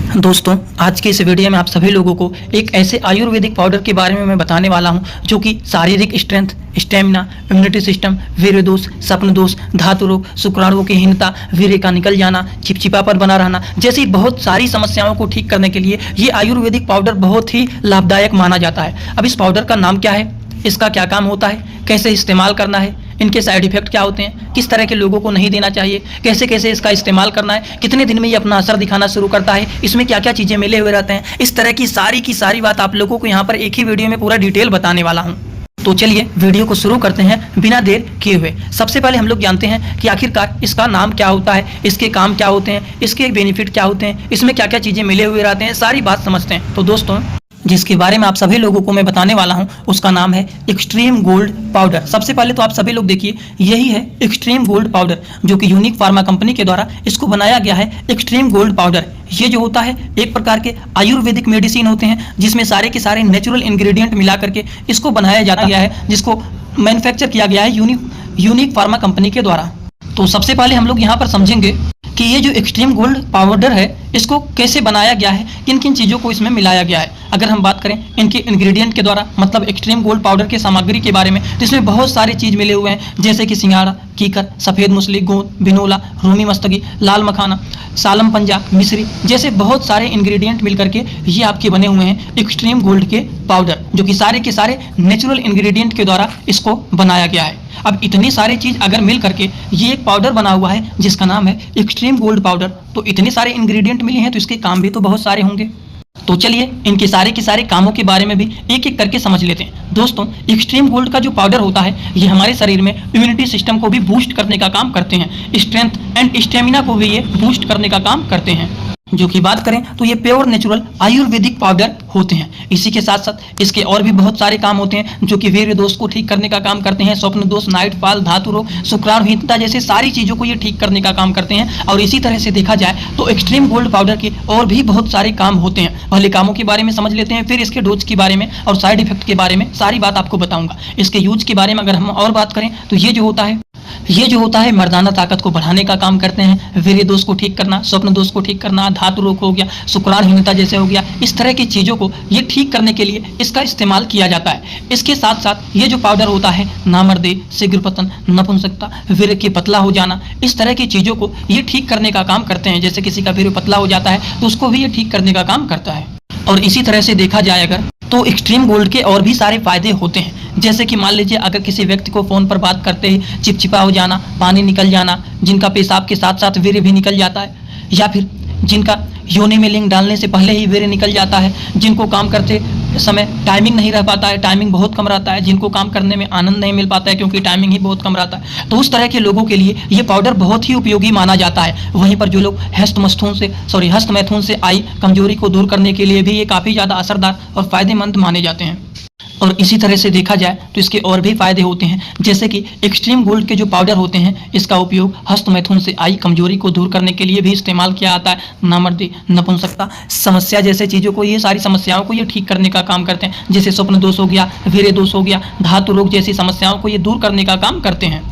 दोस्तों, आज के इस वीडियो में आप सभी लोगों को एक ऐसे आयुर्वेदिक पाउडर के बारे में मैं बताने वाला हूं जो कि शारीरिक स्ट्रेंथ, स्टेमिना, इम्यूनिटी सिस्टम, वीर्य दोष, स्वप्न दोष, धातु रोग, शुक्राणुओं की हीनता, वीर्य का निकल जाना, चिपचिपापन बना रहना जैसी बहुत सारी समस्याओं को ठीक करने के लिए ये आयुर्वेदिक पाउडर बहुत ही लाभदायक माना जाता है। अब इस पाउडर का नाम क्या है, इसका क्या काम होता है, कैसे इस्तेमाल करना है, इनके साइड इफेक्ट क्या होते हैं, किस तरह के लोगों को नहीं देना चाहिए, कैसे कैसे इसका इस्तेमाल करना है, कितने दिन में ये अपना असर दिखाना शुरू करता है, इसमें क्या क्या चीज़ें मिले हुए रहते हैं, इस तरह की सारी बात आप लोगों को यहाँ पर एक ही वीडियो में पूरा डिटेल बताने वाला हूँ। तो चलिए वीडियो को शुरू करते हैं बिना देर किए हुए। सबसे पहले हम लोग जानते हैं कि आखिरकार इसका नाम क्या होता है, इसके काम क्या होते हैं, इसके बेनिफिट क्या होते हैं, इसमें क्या क्या चीज़ें मिले हुए रहते हैं, सारी बात समझते हैं। तो दोस्तों, जिसके बारे में आप सभी लोगों को मैं बताने वाला हूं उसका नाम है एक्सट्रीम गोल्ड पाउडर। सबसे पहले तो आप सभी लोग देखिए, यही है एक्सट्रीम गोल्ड पाउडर जो कि यूनिक फार्मा कंपनी के द्वारा इसको बनाया गया है। एक्सट्रीम गोल्ड पाउडर ये जो होता है एक प्रकार के आयुर्वेदिक मेडिसिन होते हैं जिसमें सारे के सारे नेचुरल इंग्रेडिएंट मिला करके इसको बनाया जाता गया है, जिसको मैन्युफैक्चर किया गया है यूनिक फार्मा कंपनी के द्वारा। तो सबसे पहले हम लोग यहाँ पर समझेंगे कि ये जो एक्सट्रीम गोल्ड पाउडर है इसको कैसे बनाया गया है, किन किन चीज़ों को इसमें मिलाया गया है। अगर हम बात करें इनके इंग्रेडिएंट के द्वारा, मतलब एक्सट्रीम गोल्ड पाउडर के सामग्री के बारे में, तो इसमें बहुत सारी चीज़ मिले हुए हैं जैसे कि सिंगाड़ा, कीकर, सफ़ेद मूसली, गोंद, बिनोला, रूमी मस्तगी, लाल मखाना, सालम पंजा, मिश्री जैसे बहुत सारे इंग्रेडिएंट मिल करके ये आपके बने हुए हैं एक्सट्रीम गोल्ड के पाउडर, जो कि सारे के सारे नेचुरल इंग्रेडिएंट के द्वारा इसको बनाया गया है। अब इतनी सारी चीज़ अगर मिल करके ये एक पाउडर बना हुआ है जिसका नाम है एक्सट्रीम गोल्ड पाउडर, तो इतने सारे इंग्रेडिएंट मिले हैं तो इसके काम भी तो बहुत सारे होंगे। तो चलिए इनके सारे के सारे कामों के बारे में भी एक एक करके समझ लेते हैं। दोस्तों, एक्सट्रीम गोल्ड का जो पाउडर होता है ये हमारे शरीर में इम्यूनिटी सिस्टम को भी बूस्ट करने का काम करते हैं, स्ट्रेंथ एंड स्टेमिना को भी ये बूस्ट करने का काम करते हैं। जो कि बात करें तो ये प्योर नेचुरल आयुर्वेदिक पाउडर होते हैं। इसी के साथ साथ इसके और भी बहुत सारे काम होते हैं जो कि वीर्य दोष को ठीक करने का काम करते हैं, स्वप्न दोष, नाइट फॉल, धातु रोग, शुक्राणुहीनता जैसे सारी चीज़ों को ये ठीक करने का काम करते हैं। और इसी तरह से देखा जाए तो एक्सट्रीम गोल्ड पाउडर के और भी बहुत सारे काम होते हैं। पहले कामों के बारे में समझ लेते हैं, फिर इसके डोज के बारे में और साइड इफेक्ट के बारे में सारी बात आपको बताऊंगा। इसके यूज के बारे में अगर हम और बात करें तो ये जो होता है मर्दाना ताकत को बढ़ाने का काम करते हैं, वीर्य दोष को ठीक करना, स्वप्न दोष को ठीक करना, धातु रोग हो गया, शुक्राणुहीनता जैसे हो गया, इस तरह की चीज़ों को ये ठीक करने के लिए इसका इस्तेमाल किया जाता है। इसके साथ साथ ये जो पाउडर होता है नामर्दे, शीघ्र पतन, नपुंसकता, वीर्य के पतला हो जाना, इस तरह की चीज़ों को ये ठीक करने का काम करते हैं। जैसे किसी का वीर्य पतला हो जाता है तो उसको भी ये ठीक करने का काम करता है। और इसी तरह से देखा जाए अगर तो एक्सट्रीम गोल्ड के और भी सारे फायदे होते हैं। जैसे कि मान लीजिए अगर किसी व्यक्ति को फ़ोन पर बात करते ही चिपचिपा हो जाना, पानी निकल जाना, जिनका पेशाब के साथ साथ वीर्य भी निकल जाता है, या फिर जिनका योनि में लिंग डालने से पहले ही वीर्य निकल जाता है, जिनको काम करते समय टाइमिंग नहीं रह पाता है, टाइमिंग बहुत कम रहता है, जिनको काम करने में आनंद नहीं मिल पाता है क्योंकि टाइमिंग ही बहुत कम रहता है, तो उस तरह के लोगों के लिए ये पाउडर बहुत ही उपयोगी माना जाता है। वहीं पर जो लोग हस्तमैथुन से आई कमजोरी को दूर करने के लिए भी ये काफ़ी ज़्यादा असरदार और फायदेमंद माने जाते हैं। और इसी तरह से देखा जाए तो इसके और भी फायदे होते हैं, जैसे कि एक्सट्रीम गोल्ड के जो पाउडर होते हैं इसका उपयोग हस्तमैथुन से आई कमजोरी को दूर करने के लिए भी इस्तेमाल किया जाता है। नामर्दी, नपुंसकता समस्या जैसे चीज़ों को, ये सारी समस्याओं को ये ठीक करने का काम करते हैं। जैसे स्वप्न दोष हो गया, वीर्य दोष हो गया, धातु रोग जैसी समस्याओं को ये दूर करने का काम करते हैं।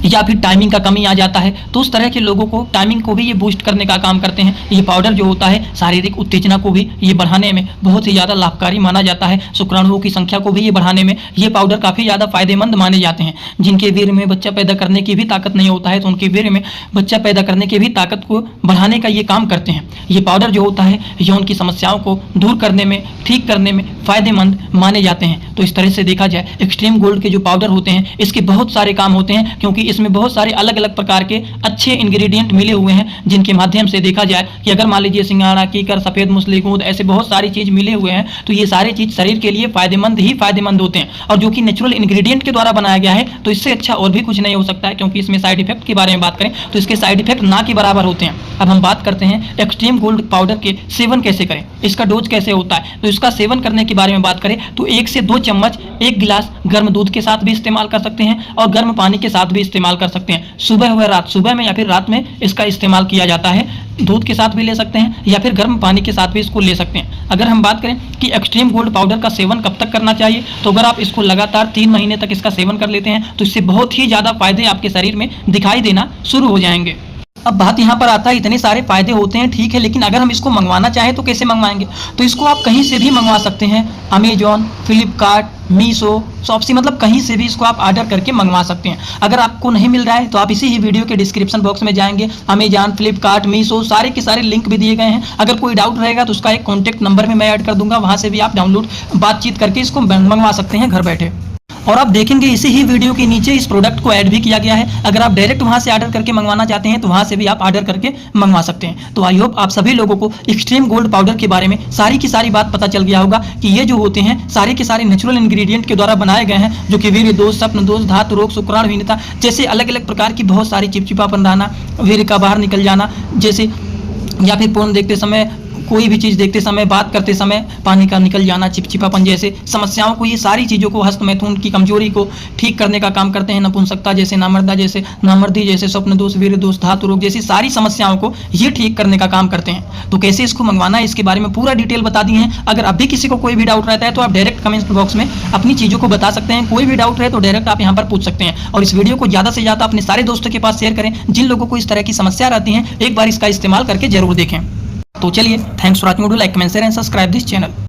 या फिर टाइमिंग का कमी आ जाता है तो उस तरह के लोगों को टाइमिंग को भी ये बूस्ट करने का काम करते हैं। ये पाउडर जो होता है शारीरिक उत्तेजना को भी ये बढ़ाने में बहुत ही ज़्यादा लाभकारी माना जाता है। शुक्राणुओं की संख्या को भी ये बढ़ाने में ये पाउडर काफ़ी ज़्यादा फायदेमंद माने जाते हैं। जिनके वीर्य में बच्चा पैदा करने की भी ताकत नहीं होता है तो उनके वीर्य में बच्चा पैदा करने की भी ताकत को बढ़ाने का ये काम करते हैं। ये पाउडर जो होता है यौन की समस्याओं को दूर करने में, ठीक करने में फायदेमंद माने जाते हैं। तो इस तरह से देखा जाए एक्सट्रीम गोल्ड के जो पाउडर होते हैं इसके बहुत सारे काम होते हैं, क्योंकि इसमें बहुत सारे अलग अलग प्रकार के अच्छे इंग्रेडिएंट मिले हुए हैं, जिनके माध्यम से देखा जाए कि अगर मान लीजिए सिंगाड़ा, कीकर, सफ़ेद मूसली, गोंद ऐसे बहुत सारी चीज़ मिले हुए हैं तो ये सारी चीज़ शरीर के लिए फायदेमंद होते हैं। और जो कि नेचुरल इंग्रेडिएंट के द्वारा बनाया गया है तो इससे अच्छा और भी कुछ नहीं हो सकता है, क्योंकि इसमें साइड इफेक्ट के बारे में बात करें तो इसके साइड इफेक्ट ना के बराबर होते हैं। अब हम बात करते हैं एक्सट्रीम गोल्ड पाउडर के सेवन कैसे करें, इसका डोज कैसे होता है। तो इसका सेवन करने के बारे में बात करें तो 1 से 2 चम्मच 1 गिलास गर्म दूध के साथ भी इस्तेमाल कर सकते हैं और गर्म पानी के साथ भी इस्तेमाल कर सकते हैं। सुबह व रात, सुबह में या फिर रात में इसका इस्तेमाल किया जाता है। दूध के साथ भी ले सकते हैं या फिर गर्म पानी के साथ भी इसको ले सकते हैं। अगर हम बात करें कि एक्सट्रीम गोल्ड पाउडर का सेवन कब तक करना चाहिए, तो अगर आप इसको लगातार 3 महीने तक इसका सेवन कर लेते हैं तो इससे बहुत ही ज़्यादा फायदे आपके शरीर में दिखाई देना शुरू हो जाएंगे। अब बात यहाँ पर आता है, इतने सारे फायदे होते हैं ठीक है, लेकिन अगर हम इसको मंगवाना चाहें तो कैसे मंगवाएंगे? तो इसको आप कहीं से भी मंगवा सकते हैं, अमेजॉन, फ्लिपकार्ट, मीशो, शॉप्सी, मतलब कहीं से भी इसको आप ऑर्डर करके मंगवा सकते हैं। अगर आपको नहीं मिल रहा है तो आप इसी ही वीडियो के डिस्क्रिप्शन बॉक्स में जाएंगे, अमेजॉन, फ्लिपकार्ट, मीशो सारे के सारे लिंक भी दिए गए हैं। अगर कोई डाउट रहेगा तो उसका एक कॉन्टैक्ट नंबर भी मैं ऐड कर दूंगा, वहां से भी आप डाउनलोड बातचीत करके इसको मंगवा सकते हैं घर बैठे। और आप देखेंगे इसी ही वीडियो के नीचे इस प्रोडक्ट को ऐड भी किया गया है। अगर आप डायरेक्ट वहां से ऑर्डर करके मंगवाना चाहते हैं तो वहां से भी आप ऑर्डर करके मंगवा सकते हैं। तो आई होप आप सभी लोगों को एक्सट्रीम गोल्ड पाउडर के बारे में सारी की सारी बात पता चल गया होगा कि ये जो होते हैं सारे के सारे नेचुरल इंग्रेडिएंट के द्वारा बनाए गए हैं, जो कि वीर्य दोष, स्वप्न दोष, धातु रोग, शुक्राणुहीनता जैसे अलग अलग प्रकार की बहुत सारी चिपचिपापन रहना, वीर्य का बाहर निकल जाना जैसे, या फिर फोन देखते समय, कोई भी चीज़ देखते समय, बात करते समय पानी का निकल जाना, चिपचिपापन जैसे समस्याओं को, ये सारी चीज़ों को, हस्त मैथुन की कमजोरी को ठीक करने का काम करते हैं। नपुंसकता जैसे, नामर्दा जैसे, नामर्दी जैसे, स्वप्न दोष, वीर्य दोष, धातु रोग जैसी सारी समस्याओं को ये ठीक करने का काम करते हैं। तो कैसे इसको मंगवाना है इसके बारे में पूरा डिटेल बता दिए हैं। अगर अभी किसी को कोई भी डाउट रहता है तो आप डायरेक्ट कमेंट बॉक्स में अपनी चीज़ों को बता सकते हैं। कोई भी डाउट रहे तो डायरेक्ट आप यहाँ पर पूछ सकते हैं। और इस वीडियो को ज़्यादा से ज़्यादा अपने सारे दोस्तों के पास शेयर करें जिन लोगों को इस तरह की समस्या रहती है। एक बार इसका इस्तेमाल करके जरूर देखें। तो चलिए, thanks for watching, like, comment, share and subscribe this channel.